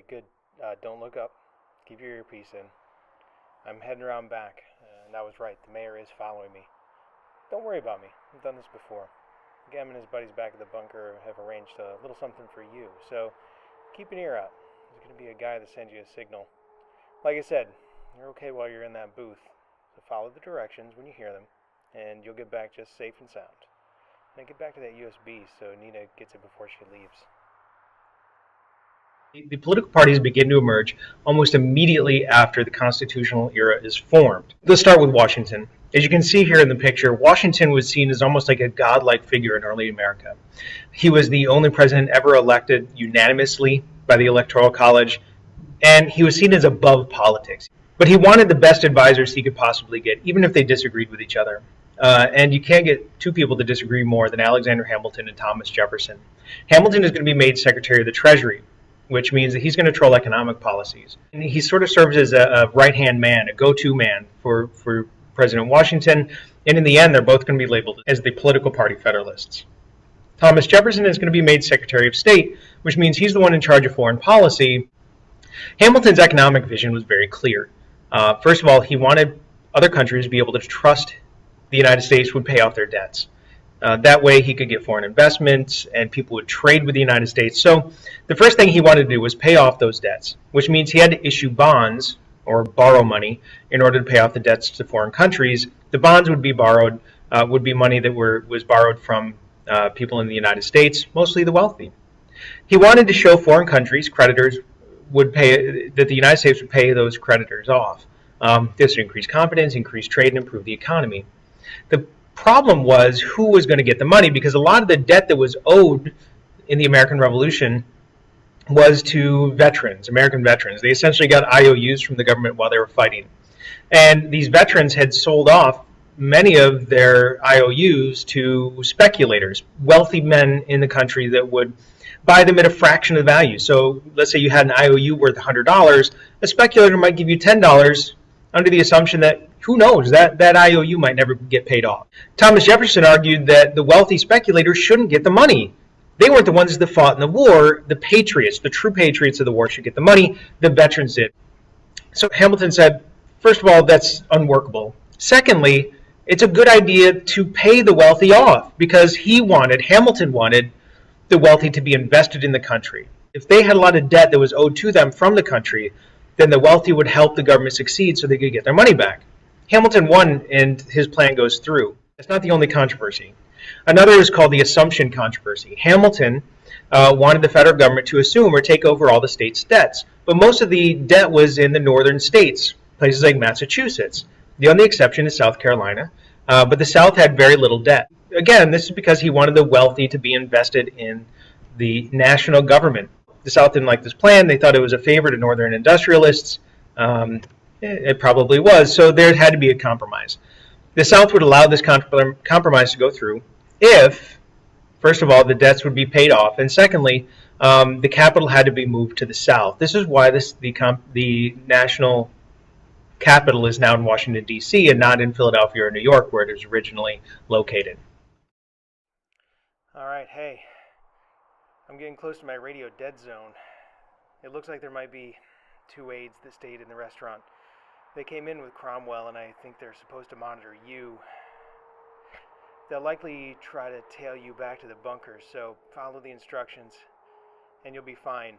good. Don't look up. Keep your earpiece in. I'm heading around back, and I was right. The mayor is following me. Don't worry about me. I've done this before. Gam and his buddies back at the bunker have arranged a little something for you, so keep an ear out. There's going to be a guy that sends you a signal. Like I said, you're okay while you're in that booth, so follow the directions when you hear them, and you'll get back just safe and sound. Now get back to that USB so Nina gets it before she leaves. The political parties begin to emerge almost immediately after the constitutional era is formed. Let's start with Washington. As you can see here in the picture, Washington was seen as almost like a godlike figure in early America. He was the only president ever elected unanimously by the Electoral College, and he was seen as above politics. But he wanted the best advisors he could possibly get, even if they disagreed with each other. And you can't get two people to disagree more than Alexander Hamilton and Thomas Jefferson. Hamilton is going to be made Secretary of the Treasury, which means that he's going to control economic policies. And he sort of serves as a right-hand man, a go-to man for President Washington, and in the end, they're both going to be labeled as the political party Federalists. Thomas Jefferson is going to be made Secretary of State, which means he's the one in charge of foreign policy. Hamilton's economic vision was very clear. First of all, he wanted other countries to be able to trust the United States would pay off their debts. That way he could get foreign investments and people would trade with the United States. So the first thing he wanted to do was pay off those debts, which means he had to issue bonds or borrow money in order to pay off the debts to foreign countries. The bonds would be borrowed, would be money that was borrowed from people in the United States, mostly the wealthy. He wanted to show foreign countries, creditors, would pay, that the United States would pay those creditors off. This would increase confidence, increase trade, and improve the economy. The problem was who was going to get the money, because a lot of the debt that was owed in the American Revolution was to veterans, American veterans. They essentially got IOUs from the government while they were fighting. And these veterans had sold off many of their IOUs to speculators, wealthy men in the country that would buy them at a fraction of the value. So let's say you had an IOU worth $100, a speculator might give you $10 under the assumption that, who knows, that IOU might never get paid off. Thomas Jefferson argued that the wealthy speculators shouldn't get the money. They weren't the ones that fought in the war. The patriots, the true patriots of the war, should get the money. The veterans did. So Hamilton said, first of all, that's unworkable. Secondly, it's a good idea to pay the wealthy off, because Hamilton wanted the wealthy to be invested in the country. If they had a lot of debt that was owed to them from the country, then the wealthy would help the government succeed so they could get their money back. Hamilton won, and his plan goes through. It's not the only controversy. Another is called the Assumption Controversy. Hamilton wanted the federal government to assume or take over all the states' debts, but most of the debt was in the northern states, places like Massachusetts. The only exception is South Carolina, but the South had very little debt. Again, this is because he wanted the wealthy to be invested in the national government. The South didn't like this plan. They thought it was a favor to northern industrialists. It probably was, so there had to be a compromise. The South would allow this compromise to go through if, first of all, the debts would be paid off, and secondly, the capital had to be moved to the South. This is why the national capital is now in Washington, D.C., and not in Philadelphia or New York, where it was originally located. All right, hey, I'm getting close to my radio dead zone. It looks like there might be 2 aides that stayed in the restaurant. They came in with Cromwell, and I think they're supposed to monitor you. They'll likely try to tail you back to the bunker, so follow the instructions, and you'll be fine.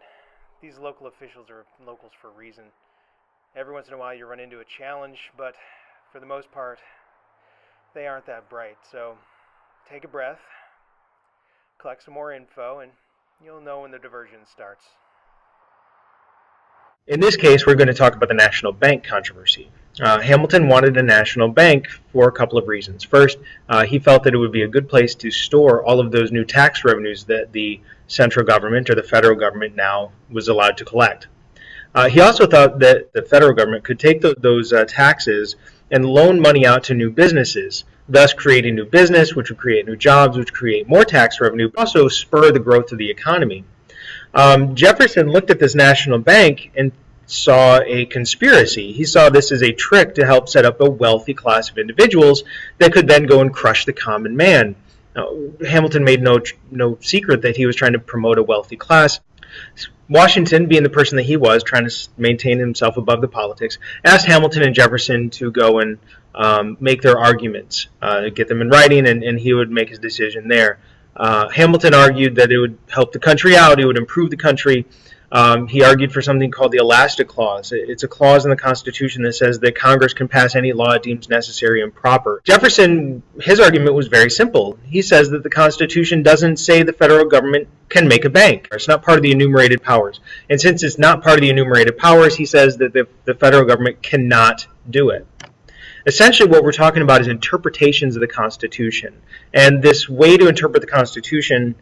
These local officials are locals for a reason. Every once in a while you run into a challenge, but for the most part, they aren't that bright. So take a breath, collect some more info, and you'll know when the diversion starts. In this case, we're going to talk about the national bank controversy. Hamilton wanted a national bank for a couple of reasons. First, he felt that it would be a good place to store all of those new tax revenues that the central government or the federal government now was allowed to collect. He also thought that the federal government could take those taxes and loan money out to new businesses, thus creating new business, which would create new jobs, which create more tax revenue, but also spur the growth of the economy. Jefferson looked at this national bank and saw a conspiracy. He saw this as a trick to help set up a wealthy class of individuals that could then go and crush the common man. Hamilton made no secret that he was trying to promote a wealthy class. Washington, being the person that he was, trying to maintain himself above the politics, asked Hamilton and Jefferson to go and make their arguments, get them in writing, and he would make his decision there. Hamilton argued that it would help the country out, it would improve the country. He argued for something called the Elastic Clause. It's a clause in the Constitution that says that Congress can pass any law it deems necessary and proper. Jefferson, his argument was very simple. He says that the Constitution doesn't say the federal government can make a bank. It's not part of the enumerated powers. And since it's not part of the enumerated powers, he says that the federal government cannot do it. Essentially, what we're talking about is interpretations of the Constitution. And this way to interpret the Constitution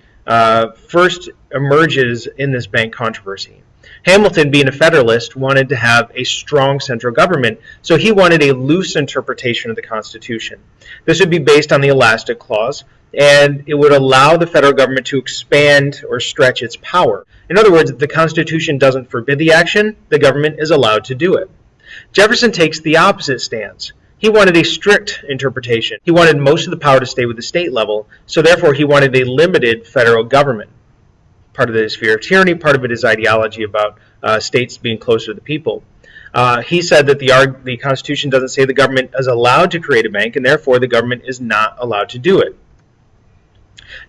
first emerges in this bank controversy. Hamilton, being a Federalist, wanted to have a strong central government, so he wanted a loose interpretation of the Constitution. This would be based on the Elastic Clause, and it would allow the federal government to expand or stretch its power. In other words, if the Constitution doesn't forbid the action, the government is allowed to do it. Jefferson takes the opposite stance. He wanted a strict interpretation. He wanted most of the power to stay with the state level, so therefore he wanted a limited federal government. Part of it is fear of tyranny, part of it is ideology about states being closer to the people. He said that the Constitution doesn't say the government is allowed to create a bank, and therefore the government is not allowed to do it.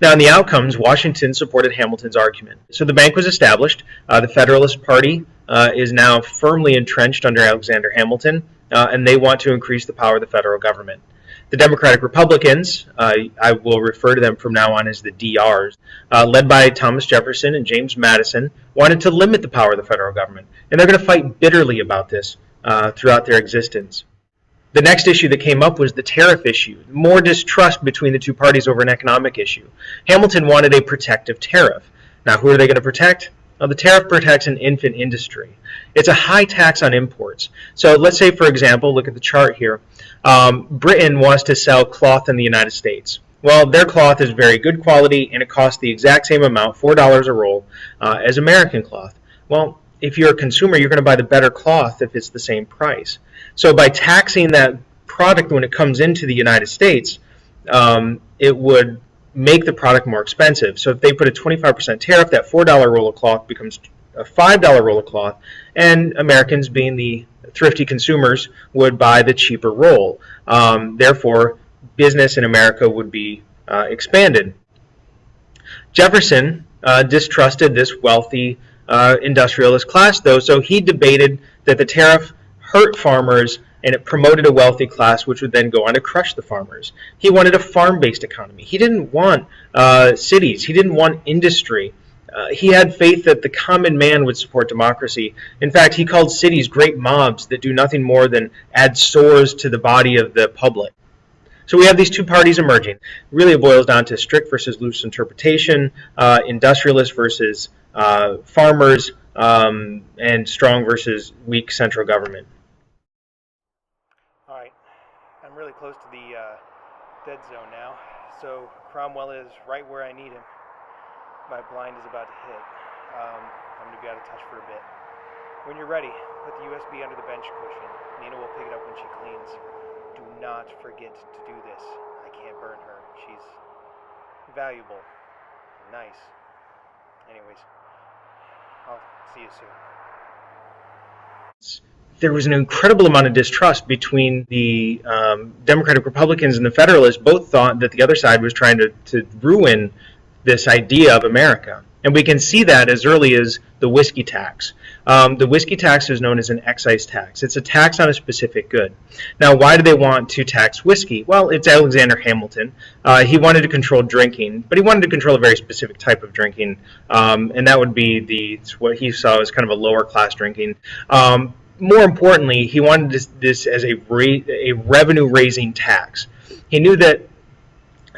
Now, in the outcomes, Washington supported Hamilton's argument. So the bank was established. The Federalist Party is now firmly entrenched under Alexander Hamilton, and they want to increase the power of the federal government. The Democratic Republicans, I will refer to them from now on as the DRs, led by Thomas Jefferson and James Madison, wanted to limit the power of the federal government, and they're going to fight bitterly about this throughout their existence. The next issue that came up was the tariff issue, more distrust between the two parties over an economic issue. Hamilton wanted a protective tariff. Now, who are they going to protect? Well, the tariff protects an infant industry. It's a high tax on imports. So let's say, for example, look at the chart here. Britain wants to sell cloth in the United States. Well, their cloth is very good quality, and it costs the exact same amount, $4 a roll, as American cloth. Well, if you're a consumer, you're going to buy the better cloth if it's the same price. So by taxing that product when it comes into the United States, it would make the product more expensive. So if they put a 25% tariff, that $4 roll of cloth becomes a $5 roll of cloth, and Americans, being the thrifty consumers, would buy the cheaper roll. Therefore, business in America would be expanded. Jefferson distrusted this wealthy industrialist class, though, so he debated that the tariff hurt farmers and it promoted a wealthy class, which would then go on to crush the farmers. He wanted a farm-based economy. He didn't want cities. He didn't want industry. He had faith that the common man would support democracy. In fact, he called cities great mobs that do nothing more than add sores to the body of the public. So we have these two parties emerging. Really, it boils down to strict versus loose interpretation, industrialists versus farmers, and strong versus weak central government. All right, I'm really close to the dead zone now, so Cromwell is right where I need him. My blind is about to hit. I'm going to be out of touch for a bit. When you're ready, put the USB under the bench cushion. Nina will pick it up when she cleans. Do not forget to do this. I can't burn her. She's valuable. Nice. Anyways, I'll see you soon. There was an incredible amount of distrust between the Democratic Republicans and the Federalists. Both thought that the other side was trying to ruin this idea of America. And we can see that as early as the whiskey tax. The whiskey tax is known as an excise tax. It's a tax on a specific good. Now, why do they want to tax whiskey? Well, it's Alexander Hamilton. He wanted to control drinking, but he wanted to control a very specific type of drinking, and that would be what he saw as kind of a lower class drinking. More importantly, he wanted this as a revenue-raising tax. He knew that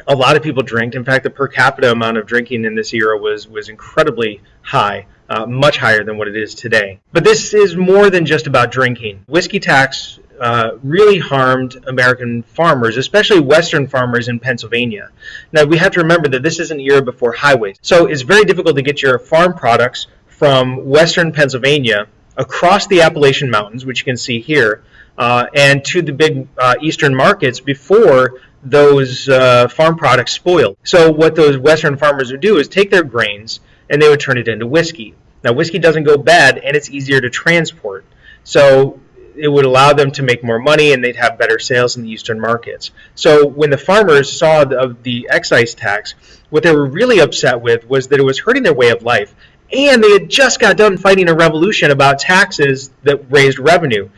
a lot of people drank. In fact, the per capita amount of drinking in this era was incredibly high, much higher than what it is today. But this is more than just about drinking. Whiskey tax really harmed American farmers, especially Western farmers in Pennsylvania. Now, we have to remember that this is an era before highways. So it's very difficult to get your farm products from Western Pennsylvania across the Appalachian Mountains, which you can see here, and to the big eastern markets before those farm products spoiled. So what those Western farmers would do is take their grains and they would turn it into whiskey. Now, whiskey doesn't go bad, and it's easier to transport. So it would allow them to make more money, and they'd have better sales in the eastern markets. So when the farmers saw the excise tax, what they were really upset with was that it was hurting their way of life. And they had just got done fighting a revolution about taxes that raised revenue.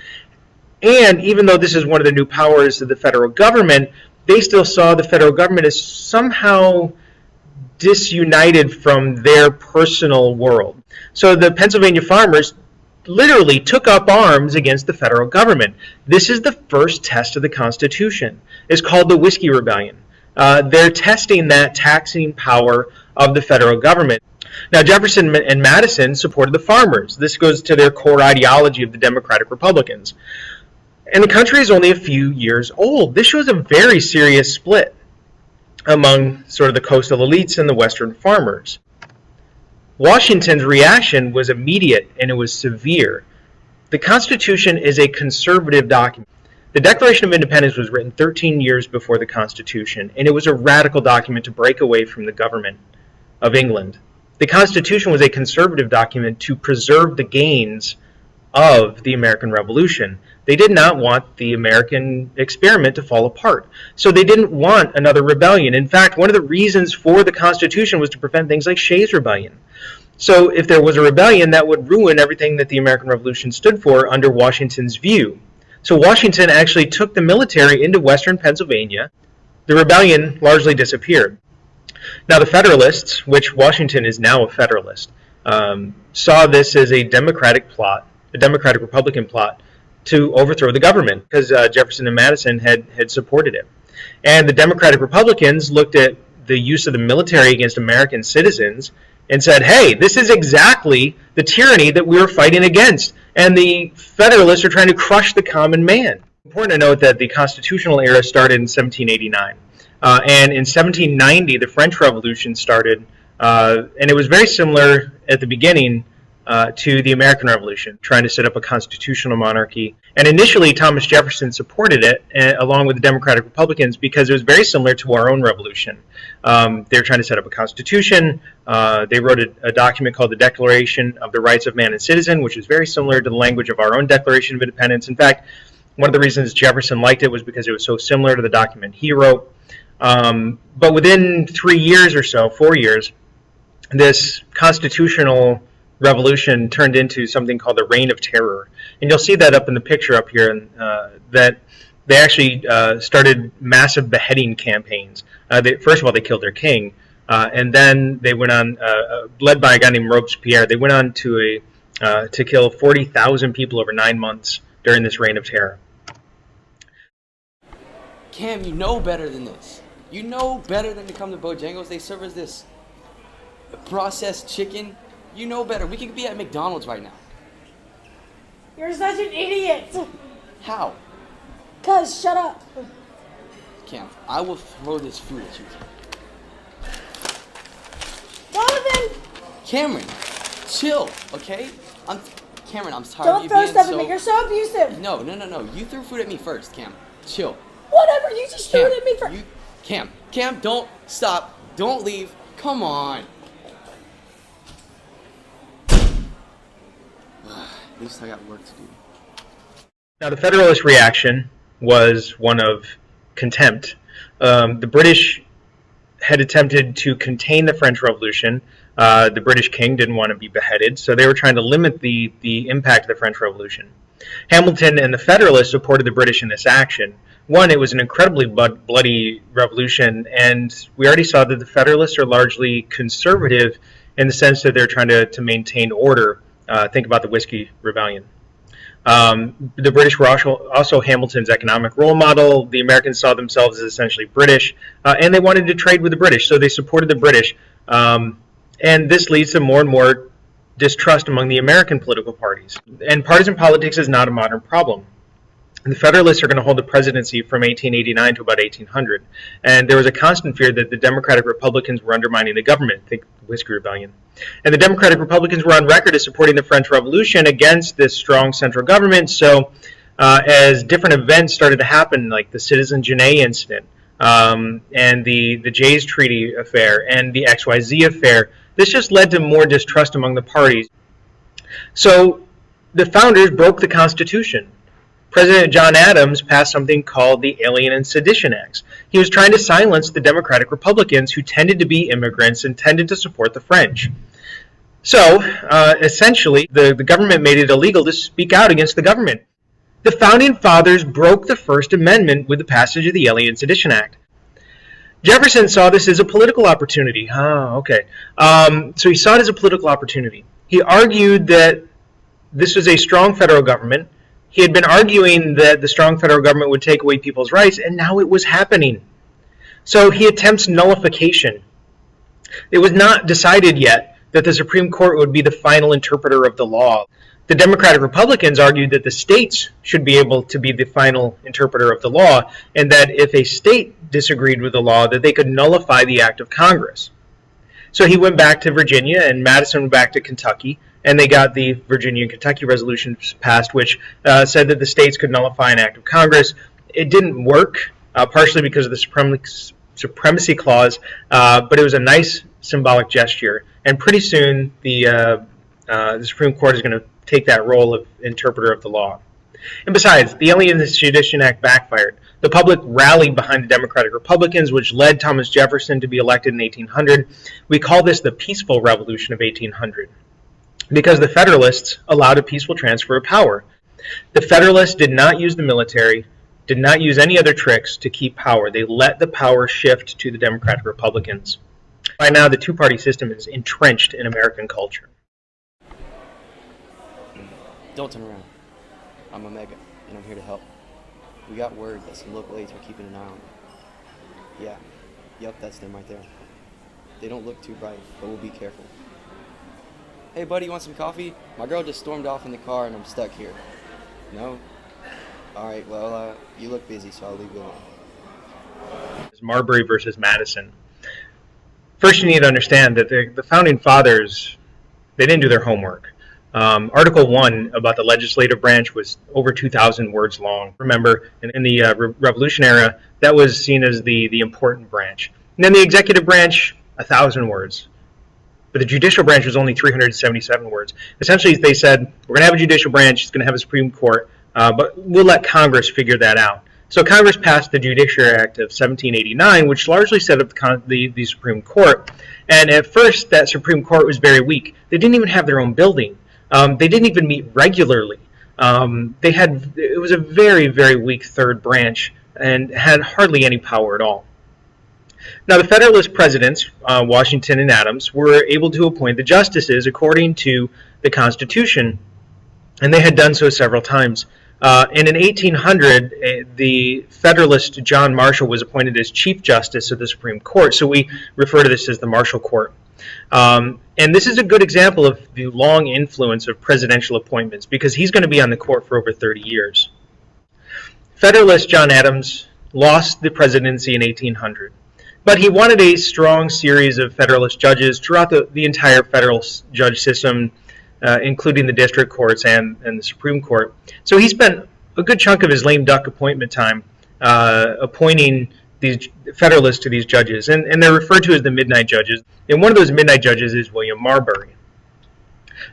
And even though this is one of the new powers of the federal government, they still saw the federal government as somehow disunited from their personal world. So the Pennsylvania farmers literally took up arms against the federal government. This is the first test of the Constitution. It's called the Whiskey Rebellion. They're testing that taxing power of the federal government. Now, Jefferson and Madison supported the farmers. This goes to their core ideology of the Democratic Republicans. And the country is only a few years old. This shows a very serious split among sort of the coastal elites and the western farmers. Washington's reaction was immediate and it was severe. The Constitution is a conservative document. The Declaration of Independence was written 13 years before the Constitution, and it was a radical document to break away from the government of England. The Constitution was a conservative document to preserve the gains of the American Revolution. They did not want the American experiment to fall apart. So they didn't want another rebellion. In fact, one of the reasons for the Constitution was to prevent things like Shays' Rebellion. So if there was a rebellion, that would ruin everything that the American Revolution stood for under Washington's view. So Washington actually took the military into western Pennsylvania. The rebellion largely disappeared. Now the Federalists, which Washington is now a Federalist, saw this as a Democratic-Republican plot to overthrow the government, because Jefferson and Madison had supported it. And the Democratic Republicans looked at the use of the military against American citizens and said, hey, this is exactly the tyranny that we were fighting against, and the Federalists are trying to crush the common man. Important to note that the constitutional era started in 1789. And in 1790, the French Revolution started, and it was very similar at the beginning to the American Revolution, trying to set up a constitutional monarchy. And initially, Thomas Jefferson supported it, along with the Democratic Republicans, because it was very similar to our own revolution. They were trying to set up a constitution. They wrote a document called the Declaration of the Rights of Man and Citizen, which is very similar to the language of our own Declaration of Independence. In fact, one of the reasons Jefferson liked it was because it was so similar to the document he wrote. But within 3 years or so, 4 years, this constitutional revolution turned into something called the Reign of Terror. And you'll see that up in the picture up here, that they actually started massive beheading campaigns. First of all, they killed their king, and then they went on, led by a guy named Robespierre, they went on to kill 40,000 people over 9 months during this Reign of Terror. Cam, you know better than this. You know better than to come to Bojangles. They serve us this processed chicken. You know better. We could be at McDonald's right now. You're such an idiot. How? Cuz, shut up. Cam, I will throw this food at you. Donovan! Cameron, chill, okay? Cameron, I'm tired of Don't you throw being stuff so... at me. You're so abusive. No. You threw food at me first, Cam. Chill. Whatever. You just threw Cam, it at me first. Cam, don't stop. Don't leave. Come on. At least I got work to do. Now, the Federalist reaction was one of contempt. The British had attempted to contain the French Revolution. The British king didn't want to be beheaded, so they were trying to limit the impact of the French Revolution. Hamilton and the Federalists supported the British in this action. One, it was an incredibly bloody revolution, and we already saw that the Federalists are largely conservative in the sense that they're trying to maintain order. Think about the Whiskey Rebellion. The British were also Hamilton's economic role model. The Americans saw themselves as essentially British, and they wanted to trade with the British, so they supported the British. And this leads to more and more distrust among the American political parties. And partisan politics is not a modern problem. The Federalists are going to hold the presidency from 1889 to about 1800. And there was a constant fear that the Democratic Republicans were undermining the government. Think the Whiskey Rebellion. And the Democratic Republicans were on record as supporting the French Revolution against this strong central government. So as different events started to happen, like the Citizen Genet incident, and the Jay's Treaty affair, and the XYZ affair, this just led to more distrust among the parties. So the founders broke the Constitution. President John Adams passed something called the Alien and Sedition Acts. He was trying to silence the Democratic Republicans who tended to be immigrants and tended to support the French. So, essentially, the government made it illegal to speak out against the government. The Founding Fathers broke the First Amendment with the passage of the Alien and Sedition Act. Jefferson saw this as a political opportunity. So he saw it as a political opportunity. He argued that this was a strong federal government. He had been arguing that the strong federal government would take away people's rights, and now it was happening. So he attempts nullification. It was not decided yet that the Supreme Court would be the final interpreter of the law. The Democratic Republicans argued that the states should be able to be the final interpreter of the law, and that if a state disagreed with the law, that they could nullify the act of Congress. So he went back to Virginia, and Madison went back to Kentucky, and they got the Virginia and Kentucky resolutions passed, which said that the states could nullify an act of Congress. It didn't work, partially because of the Supremacy Clause, but it was a nice symbolic gesture. And pretty soon, the Supreme Court is going to take that role of interpreter of the law. And besides, the Alien and Sedition Act backfired. The public rallied behind the Democratic Republicans, which led Thomas Jefferson to be elected in 1800. We call this the Peaceful Revolution of 1800. Because the Federalists allowed a peaceful transfer of power. The Federalists did not use the military, did not use any other tricks to keep power. They let the power shift to the Democratic Republicans. By now, the two-party system is entrenched in American culture. Don't turn around. I'm Omega, and I'm here to help. We got word that some local aides are keeping an eye on them. Yeah, yep, that's them right there. They don't look too bright, but we'll be careful. Hey buddy, you want some coffee? My girl just stormed off in the car and I'm stuck here. No? Alright, well, you look busy, so I'll leave you alone. It's Marbury versus Madison. First, you need to understand that the Founding Fathers, they didn't do their homework. Article 1 about the legislative branch was over 2,000 words long. Remember, in the Revolution era, that was seen as the important branch. And then the executive branch, 1,000 words. But the judicial branch was only 377 words. Essentially, they said, we're going to have a judicial branch, it's going to have a Supreme Court, but we'll let Congress figure that out. So Congress passed the Judiciary Act of 1789, which largely set up the Supreme Court. And at first, that Supreme Court was very weak. They didn't even have their own building. They didn't even meet regularly. It was a very, very weak third branch and had hardly any power at all. Now, the Federalist presidents, Washington and Adams, were able to appoint the justices according to the Constitution, and they had done so several times. And in 1800, the Federalist John Marshall was appointed as Chief Justice of the Supreme Court, so we refer to this as the Marshall Court. And this is a good example of the long influence of presidential appointments, because he's going to be on the court for over 30 years. Federalist John Adams lost the presidency in 1800. But he wanted a strong series of Federalist judges throughout the entire federal judge system, including the district courts and the Supreme Court. So he spent a good chunk of his lame duck appointment time appointing these Federalists to these judges. And they're referred to as the Midnight Judges. And one of those Midnight Judges is William Marbury.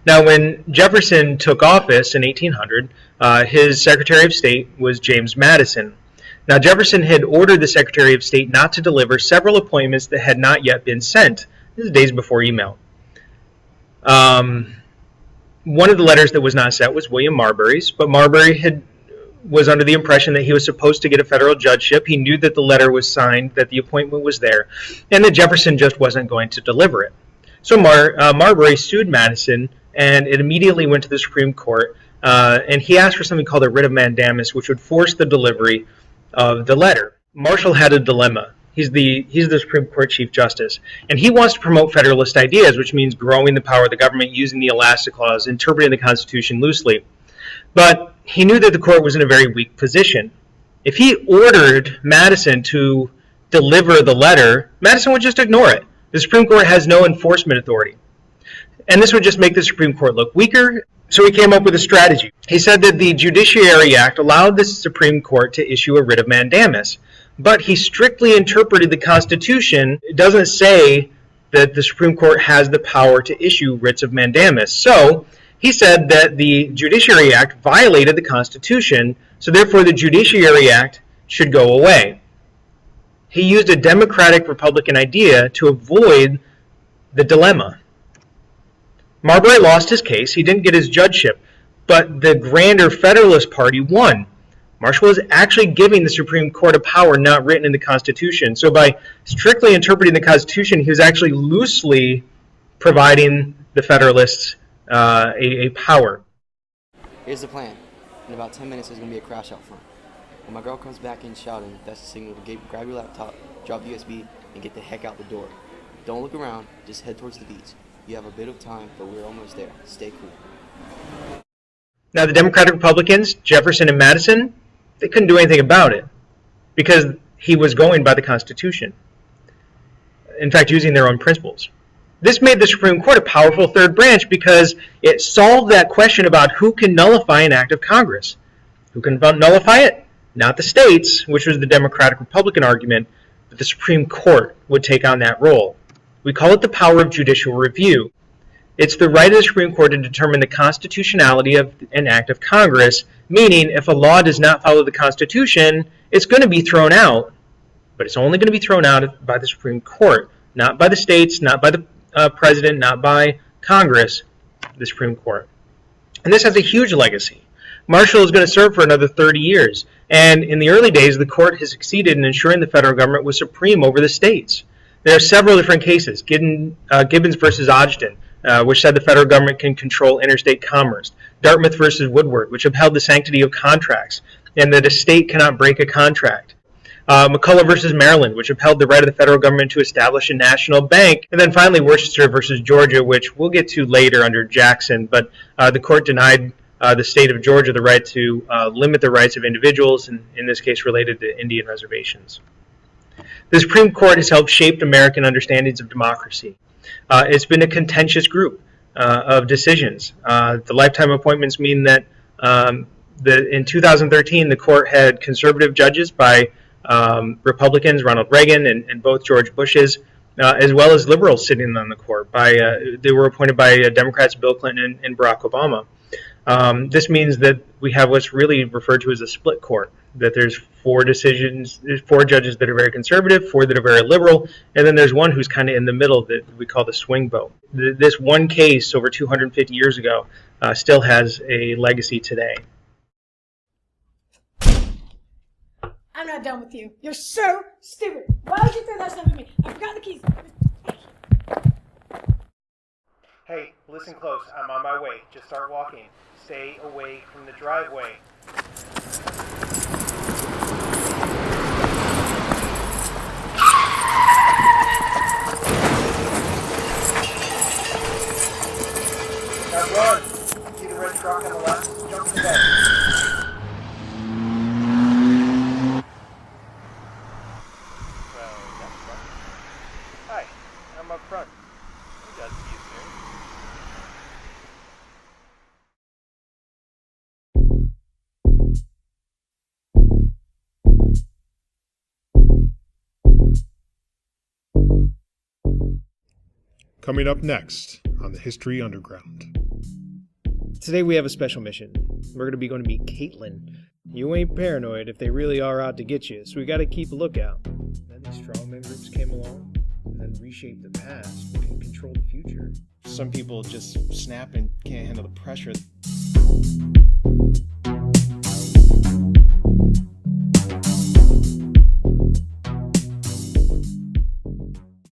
Now, when Jefferson took office in 1800, his Secretary of State was James Madison. Now, Jefferson had ordered the Secretary of State not to deliver several appointments that had not yet been sent. This is days before email. One of the letters that was not sent was William Marbury's, but Marbury was under the impression that he was supposed to get a federal judgeship. He knew that the letter was signed, that the appointment was there, and that Jefferson just wasn't going to deliver it. So Marbury sued Madison, and it immediately went to the Supreme Court, and he asked for something called a writ of mandamus, which would force the delivery of the letter. Marshall had a dilemma. He's the Supreme Court Chief Justice, and he wants to promote Federalist ideas, which means growing the power of the government, using the Elastic Clause, interpreting the Constitution loosely. But he knew that the court was in a very weak position. If he ordered Madison to deliver the letter, Madison would just ignore it. The Supreme Court has no enforcement authority. And this would just make the Supreme Court look weaker. So he came up with a strategy. He said that the Judiciary Act allowed the Supreme Court to issue a writ of mandamus, but he strictly interpreted the Constitution. It doesn't say that the Supreme Court has the power to issue writs of mandamus. So He said that the Judiciary Act violated the Constitution, so therefore the Judiciary Act should go away. He used a Democratic-Republican idea to avoid the dilemma. Marbury lost his case. He didn't get his judgeship, but the grander Federalist Party won. Marshall was actually giving the Supreme Court a power not written in the Constitution. So by strictly interpreting the Constitution, he was actually loosely providing the Federalists a power. Here's the plan. In about 10 minutes, there's going to be a crash out front. When my girl comes back in shouting, that's the signal to grab your laptop, drop the USB, and get the heck out the door. Don't look around, just head towards the beach. You have a bit of time, but we're almost there. Stay cool. Now, the Democratic Republicans, Jefferson and Madison, they couldn't do anything about it because he was going by the Constitution. In fact, using their own principles. This made the Supreme Court a powerful third branch because it solved that question about who can nullify an act of Congress. Who can nullify it? Not the states, which was the Democratic-Republican argument, but the Supreme Court would take on that role. We call it the power of judicial review. It's the right of the Supreme Court to determine the constitutionality of an act of Congress, meaning if a law does not follow the Constitution, it's going to be thrown out, but it's only going to be thrown out by the Supreme Court, not by the states, not by the President, not by Congress, the Supreme Court. And this has a huge legacy. Marshall is going to serve for another 30 years, and in the early days, the court has succeeded in ensuring the federal government was supreme over the states. There are several different cases. Gibbons versus Ogden, which said the federal government can control interstate commerce. Dartmouth versus Woodward, which upheld the sanctity of contracts, and that a state cannot break a contract. McCullough versus Maryland, which upheld the right of the federal government to establish a national bank. And then finally, Worcester versus Georgia, which we'll get to later under Jackson, but the court denied the state of Georgia the right to limit the rights of individuals, and in this case related to Indian reservations. The Supreme Court has helped shape American understandings of democracy. It's been a contentious group of decisions. The lifetime appointments mean that in 2013, the court had conservative judges by Republicans, Ronald Reagan and both George Bushes, as well as liberals sitting on the court. They were appointed by Democrats Bill Clinton and Barack Obama. This means that we have what's really referred to as a split court, that there's there's four judges that are very conservative, four that are very liberal, and then there's one who's kind of in the middle that we call the swing vote. This one case over 250 years ago still has a legacy today. I'm not done with you. You're so stupid. Why would you throw that stuff at me? I forgot the keys. Hey, listen close. I'm on my way. Just start walking. Stay away from the driveway. Now run! See the red truck on the left? Jump in the bed. Hi, I'm up front. You got to see you soon. Coming up next on the History Underground. Today we have a special mission. We're going to be going to meet Caitlin. You ain't paranoid if they really are out to get you, so we got to keep a lookout. Then these strongman groups came along and then reshaped the past and can control the future. Some people just snap and can't handle the pressure.